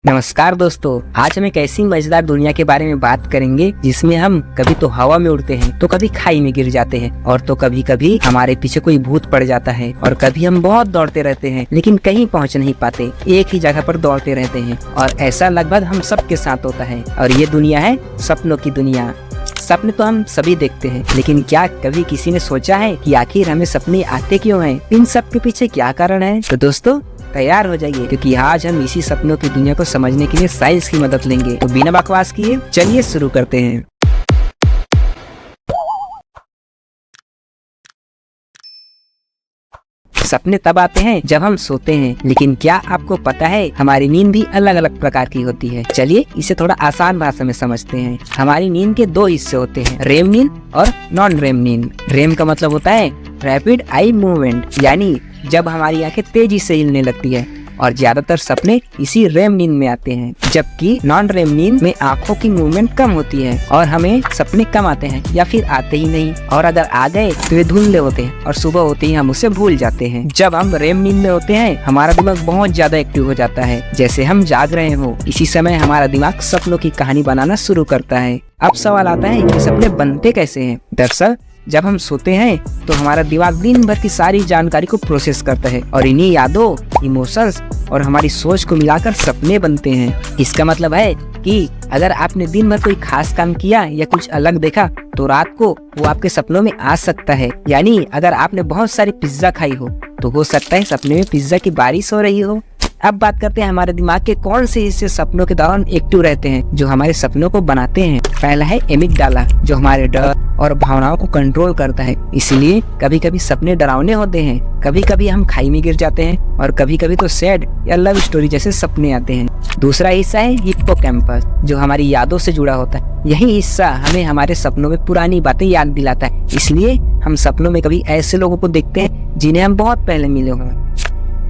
नमस्कार दोस्तों, आज हम एक ऐसी मजेदार दुनिया के बारे में बात करेंगे जिसमें हम कभी तो हवा में उड़ते हैं, तो कभी खाई में गिर जाते हैं, और तो कभी कभी हमारे पीछे कोई भूत पड़ जाता है, और कभी हम बहुत दौड़ते रहते हैं लेकिन कहीं पहुंच नहीं पाते, एक ही जगह पर दौड़ते रहते हैं। और ऐसा लगभग हम सबके साथ होता है। और ये दुनिया है सपनों की दुनिया। सपने तो हम सभी देखते हैं, लेकिन क्या कभी किसी ने सोचा है कि आखिर हमें सपने आते क्यों हैं? इन सब के पीछे क्या कारण है? तो दोस्तों तैयार हो जाइए, क्योंकि आज हम इसी सपनों की दुनिया को समझने के लिए साइंस की मदद लेंगे। तो बिना बकवास किए चलिए शुरू करते हैं। सपने तब आते हैं जब हम सोते हैं, लेकिन क्या आपको पता है हमारी नींद भी अलग अलग प्रकार की होती है। चलिए इसे थोड़ा आसान भाषा में समझते हैं। हमारी नींद के दो हिस्से होते हैं, रेम नींद और नॉन रेम नींद। रेम का मतलब होता है रैपिड आई मूवमेंट, यानी जब हमारी आंखें तेजी से हिलने लगती है, और ज्यादातर सपने इसी रेम नींद में आते हैं। जबकि नॉन रेम नींद में आंखों की मूवमेंट कम होती है और हमें सपने कम आते हैं या फिर आते ही नहीं, और अगर आ गए तो वे धुंधले होते हैं और सुबह होते ही हम उसे भूल जाते हैं। जब हम रेम नींद में होते हैं हमारा दिमाग बहुत ज्यादा एक्टिव हो जाता है, जैसे हम जाग रहे हो। इसी समय हमारा दिमाग सपनों की कहानी बनाना शुरू करता है। अब सवाल आता है कि सपने बनते कैसे हैं? दरअसल जब हम सोते हैं तो हमारा दिमाग दिन भर की सारी जानकारी को प्रोसेस करता है, और इन्हीं यादों, इमोशंस और हमारी सोच को मिलाकर सपने बनते हैं। इसका मतलब है कि अगर आपने दिन भर कोई खास काम किया या कुछ अलग देखा, तो रात को वो आपके सपनों में आ सकता है। यानी अगर आपने बहुत सारी पिज्जा खाई हो, तो हो सकता है सपने में पिज्जा की बारिश हो रही हो। अब बात करते हैं हमारे दिमाग के कौन से हिस्से सपनों के दौरान एक्टिव रहते हैं, जो हमारे सपनों को बनाते हैं। पहला है एमिगडाला, जो हमारे डर और भावनाओं को कंट्रोल करता है। इसलिए कभी कभी सपने डरावने होते हैं, कभी कभी हम खाई में गिर जाते हैं, और कभी कभी तो सैड या लव स्टोरी जैसे सपने आते हैं। दूसरा हिस्सा है हिप्पोकैम्पस, जो हमारी यादों से जुड़ा होता है। यही हिस्सा हमें हमारे सपनों में पुरानी बातें याद दिलाता है। इसलिए हम सपनों में कभी ऐसे लोगों को देखते हैं जिन्हें हम बहुत पहले मिले हों।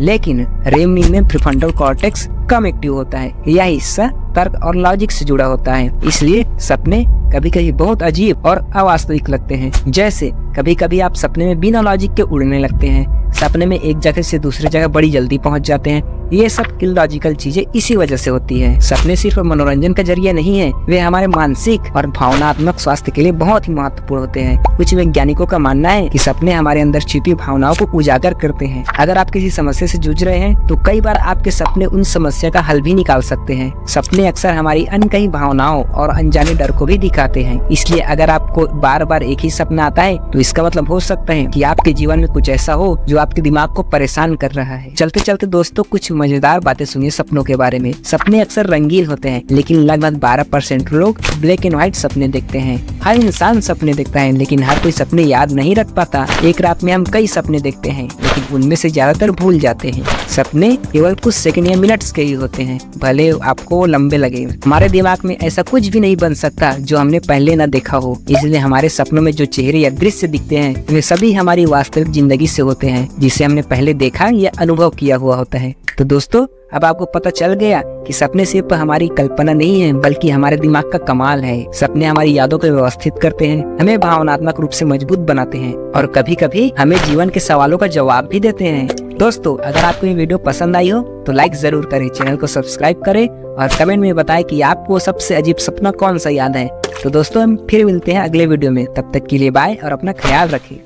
लेकिन रेम नींद में प्रीफ्रंटल कॉर्टेक्स कम एक्टिव होता है। यह हिस्सा तर्क और लॉजिक से जुड़ा होता है। इसलिए सपने कभी कभी बहुत अजीब और अवास्तविक लगते हैं। जैसे कभी कभी आप सपने में बिना लॉजिक के उड़ने लगते हैं, सपने में एक जगह से दूसरी जगह बड़ी जल्दी पहुंच जाते हैं। ये सब इलॉजिकल चीजें इसी वजह से होती है। सपने सिर्फ मनोरंजन का जरिया नहीं है, वे हमारे मानसिक और भावनात्मक स्वास्थ्य के लिए बहुत ही महत्वपूर्ण होते हैं। कुछ वैज्ञानिकों का मानना है कि सपने हमारे अंदर छिपी भावनाओं को उजागर करते हैं। अगर आप किसी समस्या से जूझ रहे हैं, तो कई बार आपके सपने उन समस्या का हल भी निकाल सकते हैं। सपने अक्सर हमारी अनकही भावनाओं और अनजाने डर को भी दिखाते हैं। इसलिए अगर आपको बार बार एक ही सपना आता है, तो इसका मतलब हो सकता है कि आपके जीवन में कुछ ऐसा हो जो आपके दिमाग को परेशान कर रहा है। चलते चलते दोस्तों कुछ मजेदार बातें सुनिए सपनों के बारे में। सपने अक्सर रंगीन होते हैं, लेकिन लगभग 12% लोग ब्लैक एंड व्हाइट सपने देखते हैं। हर इंसान सपने देखता है, लेकिन हर कोई सपने याद नहीं रख पाता। एक रात में हम कई सपने देखते हैं, लेकिन उनमें से ज्यादातर भूल जाते हैं। सपने केवल कुछ सेकंड या मिनट्स के ही होते हैं, भले आपको लंबे लगे। हमारे दिमाग में ऐसा कुछ भी नहीं बन सकता जो हमने पहले न देखा हो। इसलिए हमारे सपनों में जो चेहरे या दृश्य दिखते हैं, वे सभी हमारी वास्तविक जिंदगी से होते हैं, जिसे हमने पहले देखा या अनुभव किया हुआ होता है। तो दोस्तों अब आपको पता चल गया कि सपने सिर्फ हमारी कल्पना नहीं है, बल्कि हमारे दिमाग का कमाल है। सपने हमारी यादों को व्यवस्थित करते हैं, हमें भावनात्मक रूप से मजबूत बनाते हैं, और कभी कभी हमें जीवन के सवालों का जवाब भी देते हैं। दोस्तों अगर आपको ये वीडियो पसंद आई हो तो लाइक जरूर करें, चैनल को सब्सक्राइब करें, और कमेंट में बताएं कि आपको सबसे अजीब सपना कौन सा याद है। तो दोस्तों हम फिर मिलते हैं अगले वीडियो में। तब तक के लिए बाय और अपना ख्याल रखें।